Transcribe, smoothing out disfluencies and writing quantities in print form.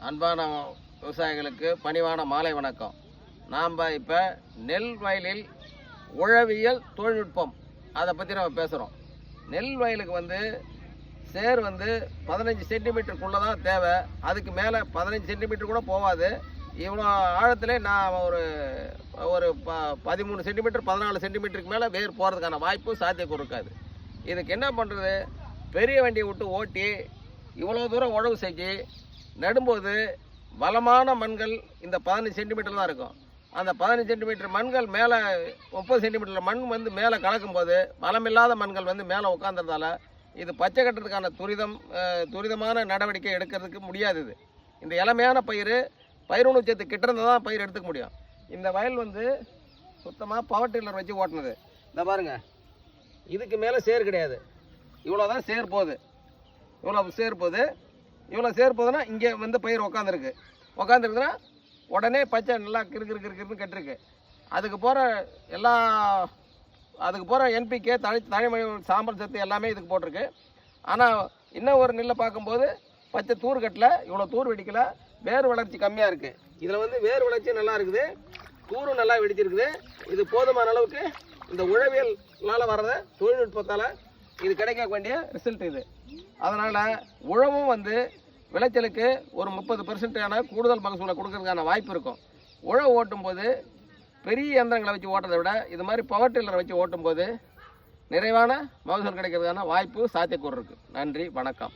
அன்பான விவசாயிகளுக்கு பணிவான மாலை வணக்கம். நாம் இப்போ நெல் வயலில் உழவியல் தொழில்நுட்பம் அதை பற்றி நம்ம பேசுகிறோம். நெல் வயலுக்கு சேர் 15 சென்டிமீட்டருக்குள்ளே தான் தேவை. அதுக்கு மேலே 15 சென்டிமீட்டர் கூட போகாது. இவ்வளோ ஆழத்தில் நான் ஒரு 13 சென்டிமீட்டர் 14 சென்டிமீட்டருக்கு மேலே வேர் போகிறதுக்கான வாய்ப்பு சாத்தியக்கூறு இருக்காது. இதுக்கு என்ன பண்ணுறது? பெரிய வண்டியை விட்டு ஓட்டி இவ்வளோ தூரம் உழவு செஞ்சு நடும்போது வளமான மண்கள் இந்த 15 சென்டிமீட்டர் தான் இருக்கும். அந்த 15 சென்டிமீட்டர் மண்கள் மேலே 30 சென்டிமீட்டர் மண் மேலே கலக்கும்போது வளமில்லாத மண்கள் மேலே உட்காந்துறதால இது பச்சை கட்டுறதுக்கான துரிதமான நடவடிக்கை எடுக்கிறதுக்கு முடியாது. இந்த இளமையான பயிர் உணவுச்சத்து கிட்ட தான் பயிர் எடுத்துக்க முடியும். இந்த வயல் சுத்தமாக பவர் டில்லர் வச்சு ஓட்டினது. இந்த பாருங்க, இதுக்கு மேலே சேர் கிடையாது. இவ்வளோ தான் சேர் போகுது. இவ்வளோ சேர் போகுதுன்னா இங்கே பயிர் உட்காந்துருக்குன்னா உடனே பச்சை நல்லா கிறுன்னு கட்டிருக்கு. அதுக்கு போகிற என்பிகே தனிமணி சாம்பல் சத்து எல்லாமே இதுக்கு போட்டிருக்கு. ஆனால் இன்னும் ஒரு நெல்லை பார்க்கும்போது பச்சை தூர் கட்டலை, இவ்வளோ தூர் வெடிக்கலை, வேர் வளர்ச்சி கம்மியாக இருக்குது. இதில் வேர் வளர்ச்சி நல்லா இருக்குது, தூரும் நல்லா வெடிச்சிருக்குது. இது போதுமான அளவுக்கு இந்த உழவியலால் வர்றத தொழில்நுட்பத்தால் இது கிடைக்க வேண்டிய ரிசல்ட் இது. அதனால் உழவும் விளைச்சலுக்கு ஒரு 30% கூடுதல் மகசூலை கொடுக்கறதுக்கான வாய்ப்பு இருக்கும். உழவு ஓட்டும்போது பெரிய இயந்திரங்களை வச்சு ஓட்டுறதை விட இது மாதிரி பவர் டில்லரை வச்சு ஓட்டும்போது நிறைவான மகசூல் கிடைக்கிறதுக்கான வாய்ப்பு சாத்தியக்கூறு இருக்குது. நன்றி, வணக்கம்.